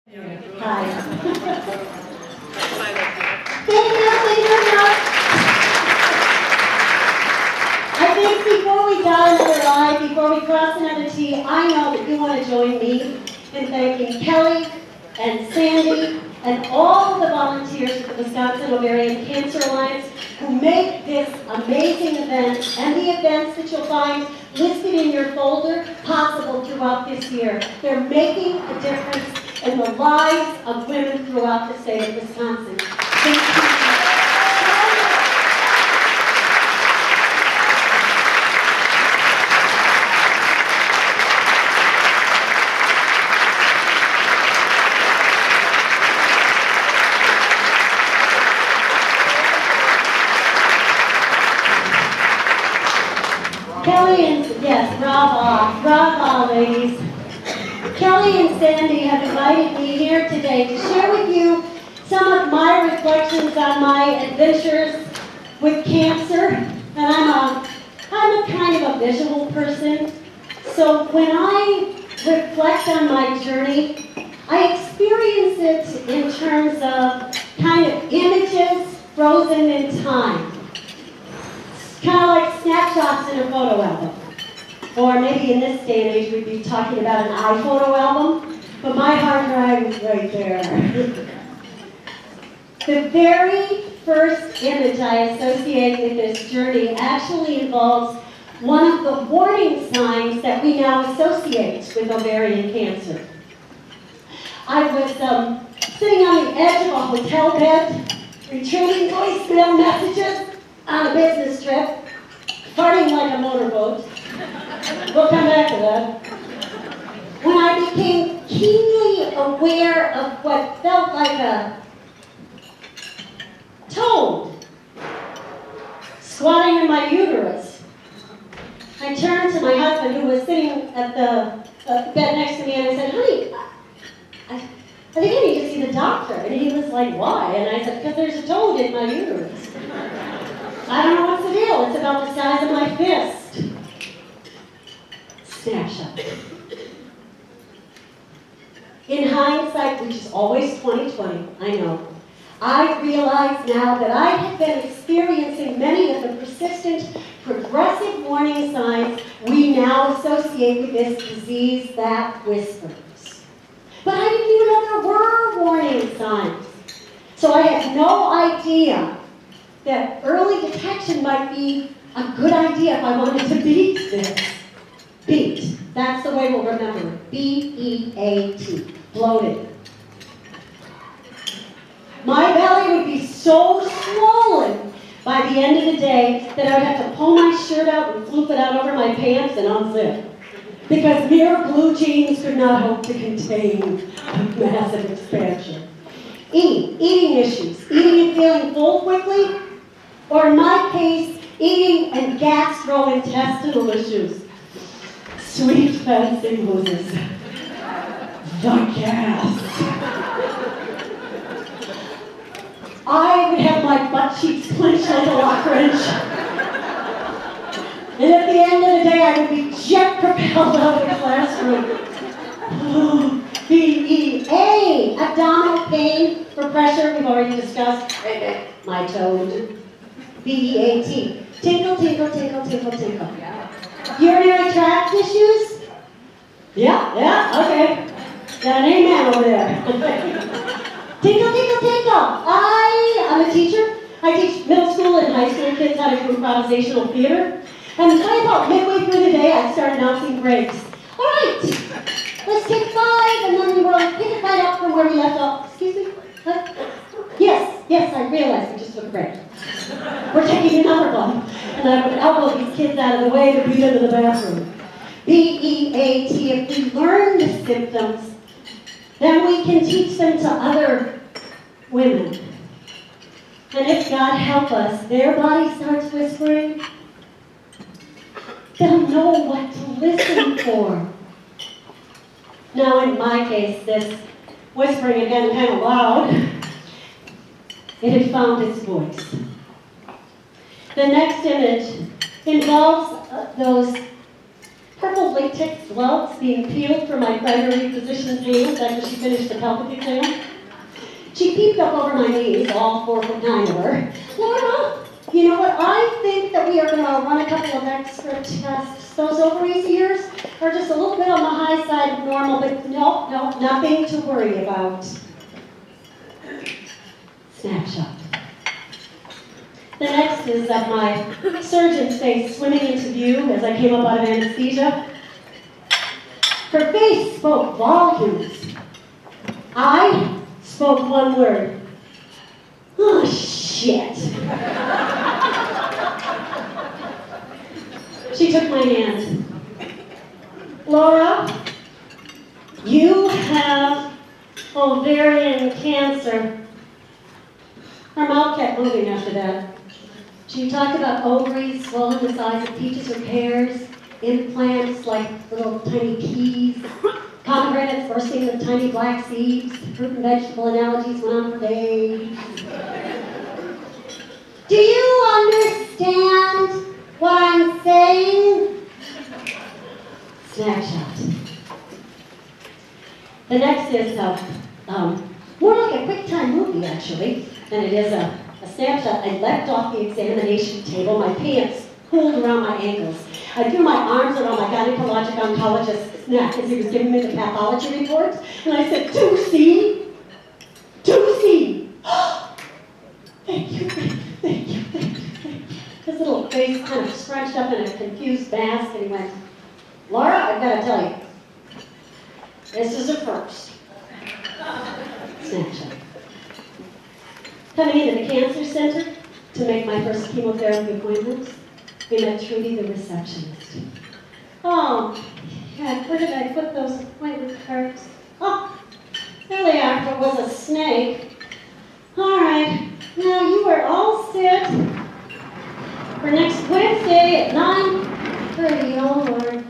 Hi. Thank you very much. I think before we dot another I, before we cross another T, I know that you want to join me in thanking Kelly and Sandy and all the volunteers at the Wisconsin Ovarian Cancer Alliance who make this amazing event and the events that you'll find listed in your folder possible throughout this year. They're making a difference in the lives of women throughout the state of Wisconsin. Thank you. Kelly and, yes, bravo, ladies. Kelly and Sandy have invited me here today to share with you some of my reflections on my adventures with cancer. And I'm a kind of a visual person. So when I reflect on my journey, I experience it in terms of kind of images frozen in time. Kind of like snapshots in a photo album. Or maybe in this day and age we'd be talking about an iPhoto album, but my hard drive is right there. The very first image I associate with this journey actually involves one of the warning signs that we now associate with ovarian cancer. I was sitting on the edge of a hotel bed, retrieving voicemail messages on a business trip, farting like a motorboat. We'll come back to that. When I became keenly aware of what felt like a toad squatting in my uterus, I turned to my husband, who was sitting at the bed next to me, and I said, honey, I think I need to see the doctor. And he was like, why? And I said, because there's a toad in my uterus. I don't know what's the deal. It's about the size of my fist. Snapshot. In hindsight, which is always 20/20, I know, I realize now that I have been experiencing many of the persistent, progressive warning signs we now associate with this disease that whispers. But I didn't even know there were warning signs. So I had no idea that early detection might be a good idea if I wanted to beat this. Beat. That's the way we'll remember it. B-E-A-T. Bloated. My belly would be so swollen by the end of the day that I would have to pull my shirt out and flip it out over my pants and unzip. Because mere blue jeans could not hope to contain a massive expansion. Eating issues. Eating and feeling full quickly. Or in my case, eating and gastrointestinal issues. Sweet fancy Moses. The gas. I would have my butt cheeks clenched like a lock wrench. And at the end of the day, I would be jet propelled out of the classroom. B-E-A. Abdominal pain for pressure, we've already discussed. My toad. B-E-A-T. Tinkle, tinkle, tinkle, tinkle, tinkle. Urinary tract issues? Yeah, okay. Got an amen over there. Tinkle, tinkle, tinkle. I'm a teacher. I teach middle school and high school kids how to do improvisational theater. And probably about midway through the day, I start announcing breaks. All right, let's take 5, and then we'll pick it right up from where we left off. Excuse me? What? Yes, I realized we just took a break. We're taking another one. And I would elbow these kids out of the way to beat them to the bathroom. B-E-A-T. If we learn the symptoms, then we can teach them to other women. And if God help us, their body starts whispering, they'll know what to listen for. Now, in my case, this whispering, again, kind of loud, it had found its voice. The next image involves those purple latex gloves being peeled from my primary physician's hands after she finished the pelvic exam. She peeped up over my knees, all 4'9" of her. Laura, you know what? I think that we are going to run a couple of extra tests. Those ovaries of yours are just a little bit on the high side of normal, but no, nothing to worry about. Snapshot. The next is of my surgeon's face swimming into view as I came up out of anesthesia. Her face spoke volumes. I spoke one word. Oh, shit. She took my hand. Laura, you have ovarian cancer. Her mouth kept moving after that. She talked about ovaries swollen the size of peaches or pears, implants like little tiny peas, pomegranates bursting with tiny black seeds. Fruit and vegetable analogies went on for days. Do you understand what I'm saying? Snapshot. The next is more like a quick time movie, actually, than it is a snapshot. I leapt off the examination table, my pants pulled around my ankles. I threw my arms around my gynecologic oncologist's neck as he was giving me the pathology report, and I said, 2C? 2C! Thank you, thank you, thank you, thank you, thank you. His little face kind of scrunched up in a confused mask, and he went, Laura, I've got to tell you, this is a first. Snapshot. Coming into the cancer center to make my first chemotherapy appointment, we met Trudy, the receptionist. Oh, God, where did I put those appointment cards? Oh, there they are. It was a snake. All right, now you are all set for next Wednesday at 9:30. Oh, Lord.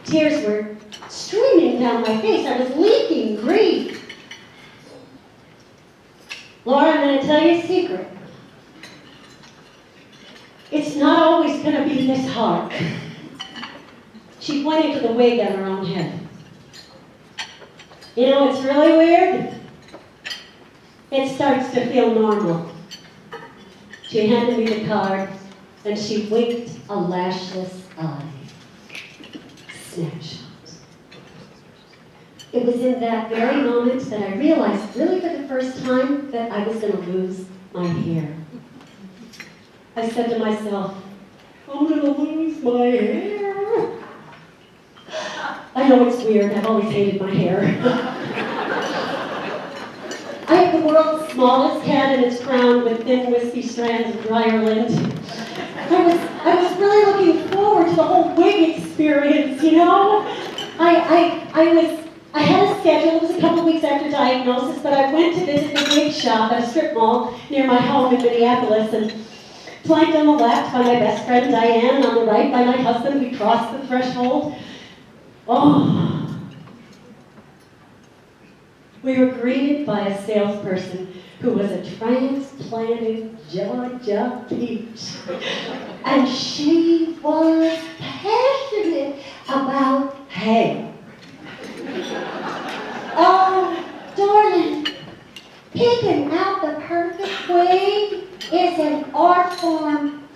Tears were streaming down my face. I was leaking grief. Laura, I'm going to tell you a secret. It's not always going to be this hard. She pointed to the wig on her own head. You know, it's really weird. It starts to feel normal. She handed me the card, and she winked a lashless eye. Snapshot. It was in that very moment that I realized, really for the first time, that I was going to lose my hair. I said to myself, I'm going to lose my hair. I know it's weird. I've always hated my hair. I have the world's smallest head, and it's crowned with thin, wispy strands of dryer lint. I was really looking forward to the whole wig experience, you know? I had a schedule. It was a couple weeks after diagnosis, but I went to visit the wig shop at a strip mall near my home in Minneapolis, and flanked on the left by my best friend Diane, and on the right by my husband. We crossed the threshold. Oh. We were greeted by a salesperson who was a transplanted Georgia peach. And she was passionate about hair. Oh, darling, picking out the perfect wig is an art form.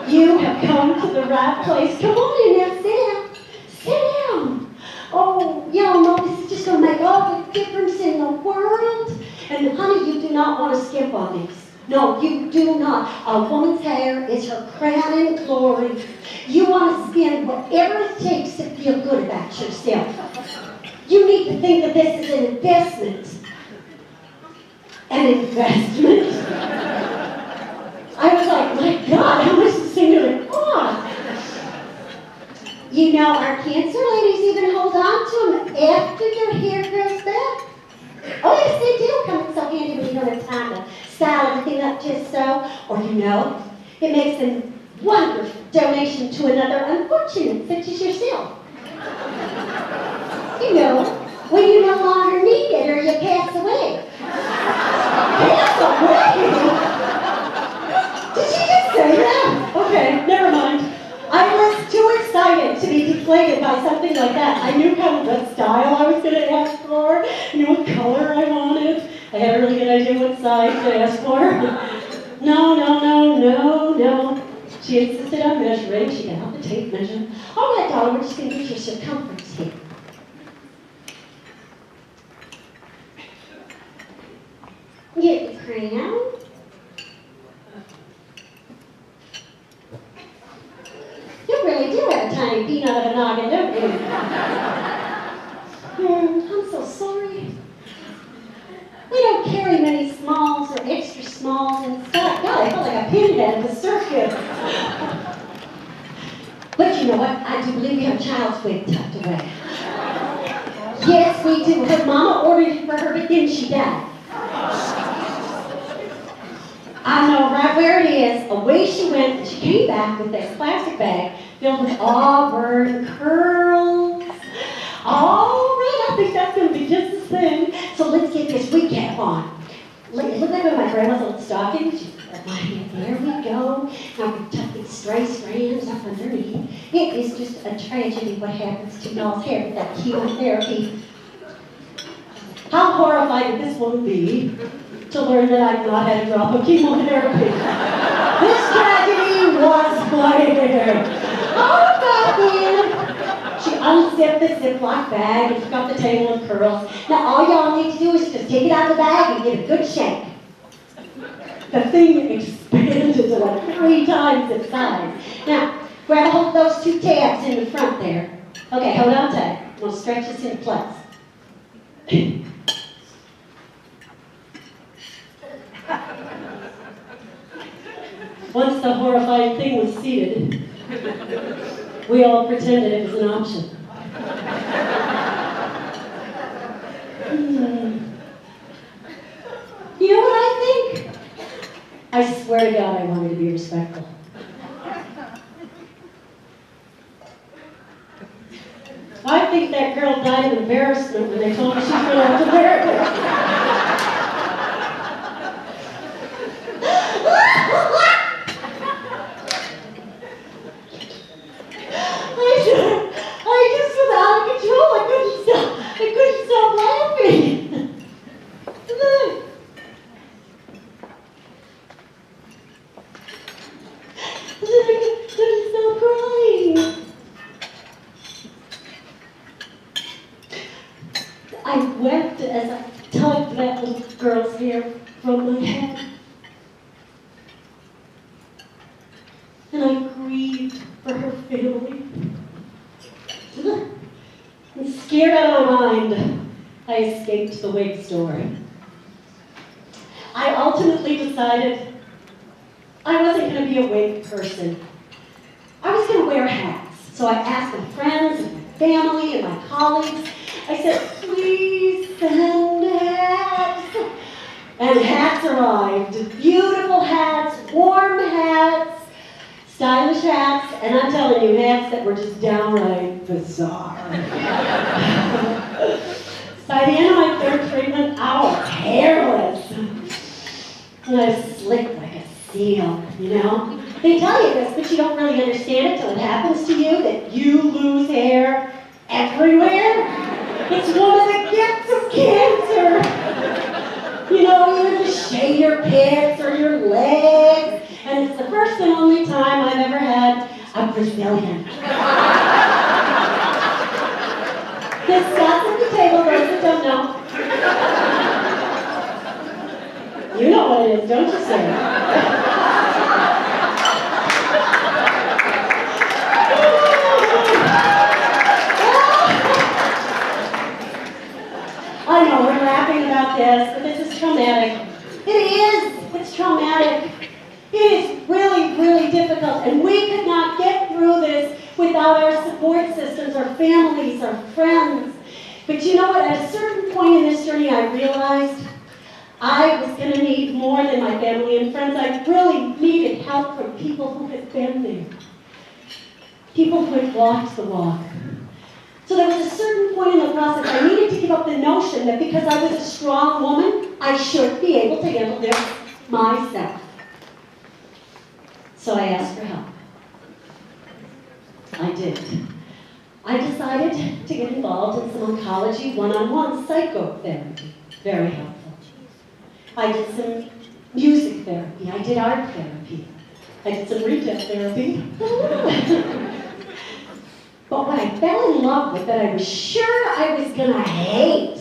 You have come to the right place. Come on in now, sit down. Sit down. Oh, y'all know this is just going to make all the difference in the world. And honey, you do not want to skimp on this. No, you do not. A woman's hair is her crowning glory. You want to spend whatever it takes to feel good about yourself. You need to think that this is an investment. An investment? I was like, my God, how much is this thing going to cost? You know, our cancer ladies even hold on to them after their hair grows back. Oh, yes, they do come in so handy when you don't have time to style everything up just so. Or, you know, it makes a wonderful donation to another unfortunate, such as yourself. You know, when you no longer need it or you pass away. Pass away? Did you just say that? Okay, never mind. I buy something like that. I knew kind of what style I was going to ask for, knew what color I wanted. I had a really good idea what size to ask for. No. She insisted on measuring. She got out the tape measure. All right, darling, we're just going to get your circumference here. Get the crayon. You really do have a tiny peanut of a noggin, don't you? I'm so sorry. We don't carry many smalls or extra smalls in stock. God, I felt like a pinhead at the circus. But you know what? I do believe we have child's wig tucked away. Yes, we do. Her mama ordered it for her, but then she died. I know right where it is. Away she went, and she came back with this plastic bag filled with auburn curls. All right, I think that's going to be just the thing. So let's get this wig cap on. Look like my grandma's old stocking. She put my hand. There we go. Now we tuck these stray strands up underneath. It is just a tragedy what happens to y'all's hair with that chemotherapy. How horrified would this woman be to learn that I've not had a drop of chemotherapy? This tragedy was my hair. Oh, back in. She unzipped the Ziploc bag and took out the table of curls. Now all y'all need to do is just take it out of the bag and get a good shake. The thing expanded to like 3 times its size. Now, grab hold of those 2 tabs in the front there. Okay, hold on tight. We'll stretch this in place. Once the horrifying thing was seated, we all pretended it was an option. You know what I think? I swear to God I wanted to be respectful. I think that girl died of embarrassment when they told her she was going to have to wear it. I just was out of control. I couldn't stop laughing. I couldn't stop crying. I wept as I tugged that little girl's hair from my head. And I grieved for her family. And scared out of my mind, I escaped the wig store. I ultimately decided I wasn't going to be a wig person. I was going to wear hats. So I asked my friends and my family and my colleagues, I said, please send hats. And hats arrived. Beautiful hats, warm hats, stylish hats, and I'm telling you, hats that were just downright bizarre. By the end of my 3rd treatment, I was hairless. And I was slick like a seal, you know? They tell you this, but you don't really understand it till it happens to you, that you lose hair everywhere. It's one of the gifts of cancer. You know, you have to shave your pits or your legs. And it's the first and only time I've ever had a Brazilian. The Scots at the table, those that don't know. You know what it is, don't you, sir? I know, we're laughing about this, but this is traumatic. It is. It's traumatic. It is really, really difficult, and we could not get through this without our support systems, our families, our friends. But you know what? At a certain point in this journey, I realized I was going to need more than my family and friends. I really needed help from people who had been there, people who had walked the walk. So there was a certain point in the process I needed to give up the notion that because I was a strong woman, I should be able to handle this myself. So I asked for help. I did. I decided to get involved in some oncology one-on-one psychotherapy. Very helpful. I did some music therapy. I did art therapy. I did some retail therapy. But what I fell in love with that I was sure I was gonna hate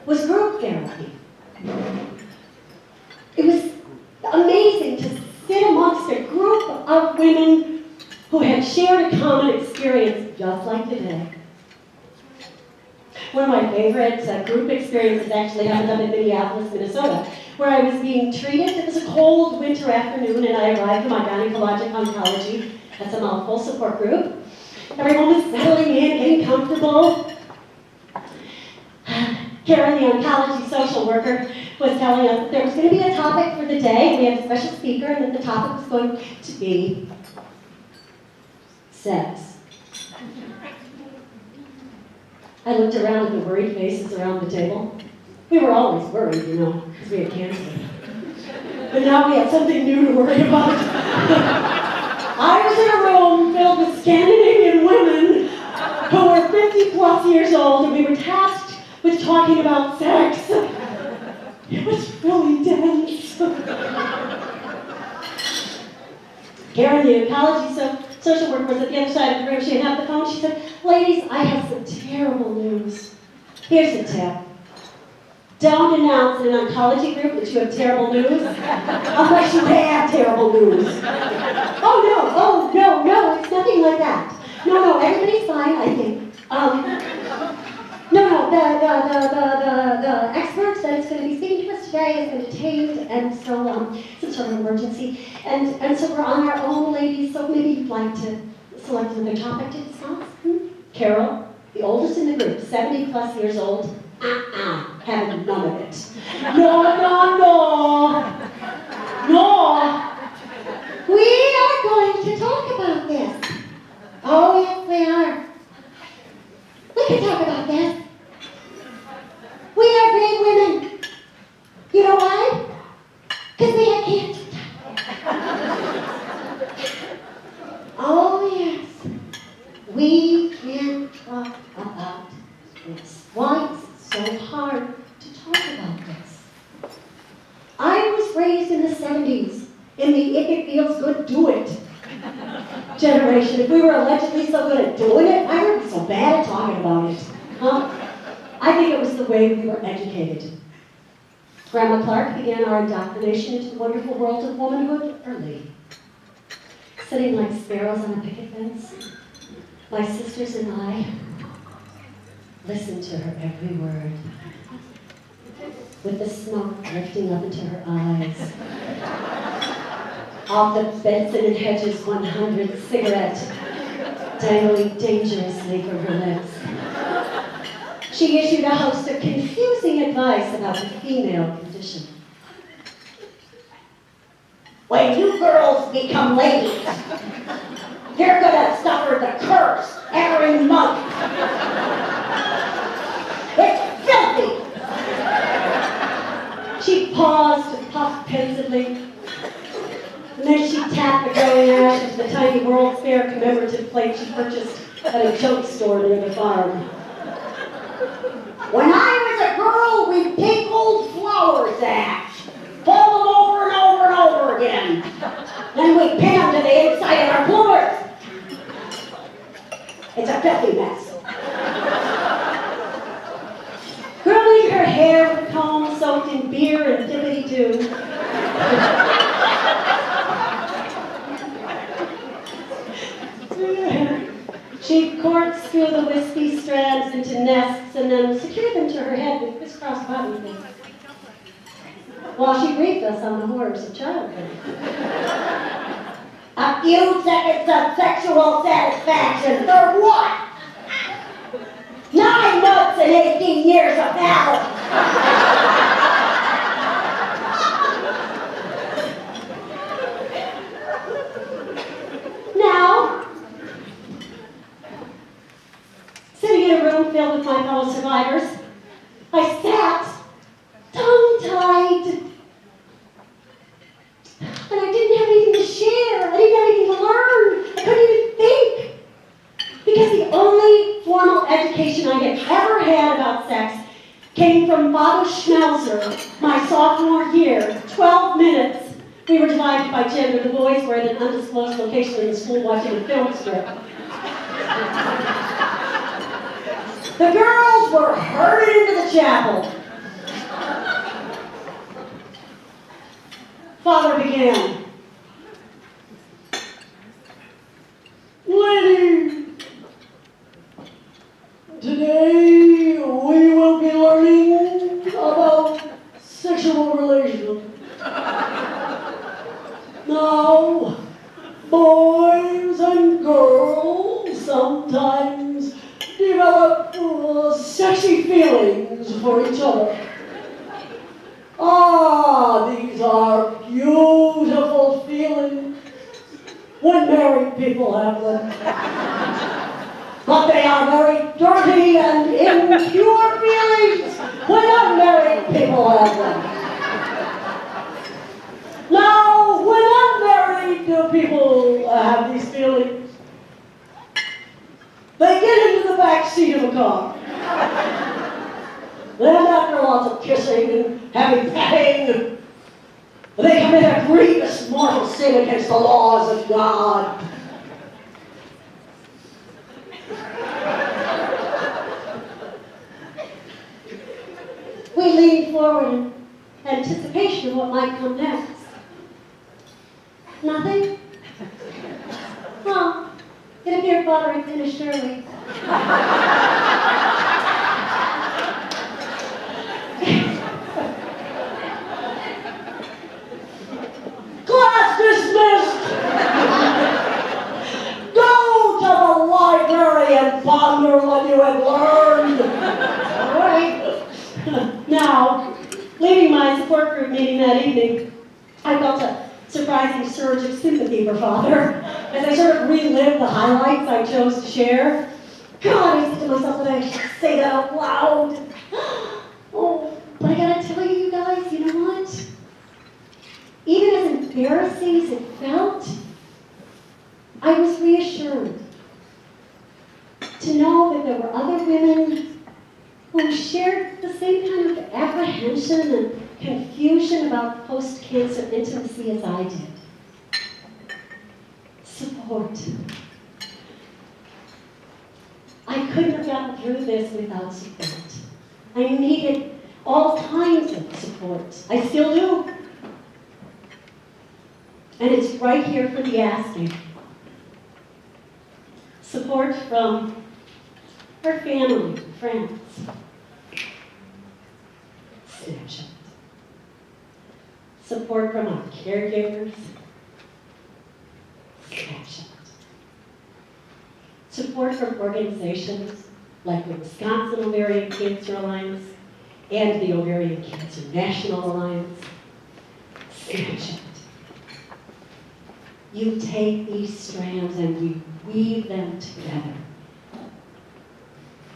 was group therapy. It was amazing to sit amongst a group of women who had shared a common experience just like today. One of my favorite group experiences actually happened up in Minneapolis, Minnesota, where I was being treated. It was a cold winter afternoon, and I arrived for my gynecologic oncology. That's a mouthful support group. Everyone was settling in, getting comfortable. Karen, the oncology social worker, was telling us that there was going to be a topic for the day. We had a special speaker, and that the topic was going to be sex. I looked around at the worried faces around the table. We were always worried, you know, because we had cancer. But now we had something new to worry about. I was in a room filled with Scandinavian women who were 50 plus years old, and we were tasked with talking about sex. It was really dense. Karen, the oncology social worker, was at the other side of the room. She had the phone. She said, "Ladies, I have some terrible news. Here's a tip. Don't announce in an oncology group that you have terrible news unless you have terrible news." Oh, no, it's nothing like that. No, everybody's fine, I think. The expert that's going to be speaking to us today has been detained, and so some sort of emergency. And so we're on our own, ladies, so maybe you'd like to select another topic to discuss? Carol, the oldest in the group, 70 plus years old, having none of it. No. We are going to talk about this. Oh, yes, we are. We can talk about this. We are brave women. You know why? Because we had cancer. Oh, yes. We can talk about this. Why is it so hard to talk about this? I was raised in the 70s in the if it feels good, do it generation. If we were allegedly so good at doing it, why were we so bad at talking about it? Huh? I think it was the way we were educated. Grandma Clark began our indoctrination into the wonderful world of womanhood early. Sitting like sparrows on a picket fence, my sisters and I listened to her every word, with the smoke drifting up into her eyes. Off the Benson and Hedges 100 cigarette dangling dangerously from her lips. She issued a host of confusing advice about the female condition. When you girls become ladies, you're gonna suffer the curse every month. It's filthy. She paused and puffed pensively. And then she tapped the glowing ashes of the tiny World's Fair commemorative plate she purchased at a junk store near the farm. When I was a girl, we pickled flour sacks. Fold them over and over and over again. Then we pin them to the inside of our bloomers. It's a filthy mess. Curling her hair with a comb soaked in beer and dippity-doo. She corkscrewed the wispy strands into nests and then secured them to her head with crisscross button things, while she briefed us on the horrors of childhood. A few seconds of sexual satisfaction for what? 9 months and 18 years of hell! Now, sitting in a room filled with my fellow survivors, I sat, tongue-tied, and I didn't have anything to share. I didn't have anything to learn. I couldn't even think, because the only formal education I had ever had about sex came from Father Schmelzer, my sophomore year. 12 minutes. We were divided by gender. The boys were at an undisclosed location in the school watching a film strip. The girls were herded into the chapel. Father began. Ladies, today we will be learning about sexual relations. Now, boys and girls sometimes develop sexy feelings for each other. Ah, these are beautiful feelings when married people have them. But they are very dirty and impure feelings when unmarried people have them. Now, when unmarried people have these feelings, they get into the back seat of a car. Then after lots of kissing and heavy petting, they commit a grievous mortal sin against the laws of God. We lean forward in anticipation of what might come next. Nothing? Well, it appeared Father had finished early. Class dismissed! Go to the library and ponder what you have learned. All right. Now, leaving my support group meeting that evening, I felt a surprising surge of sympathy for Father as I sort of relived the highlights I chose to share. God, I said to myself that I should say that out loud. Oh, but I gotta tell you guys, you know what? Even as embarrassing as it felt, I was reassured to know that there were other women who shared the same kind of apprehension and confusion about post-cancer intimacy as I did. Support. I couldn't have gotten through this without support. I needed all kinds of support. I still do. And it's right here for the asking. Support from her family, friends. Snapshot. Support from our caregivers. Snapshot. Support from organizations like the Wisconsin Ovarian Cancer Alliance and the Ovarian Cancer National Alliance. Snapshot. You take these strands and we weave them together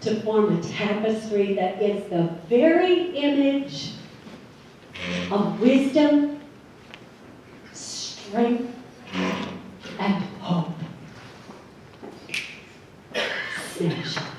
to form a tapestry that is the very image of wisdom, strength, and hope. Snapshot.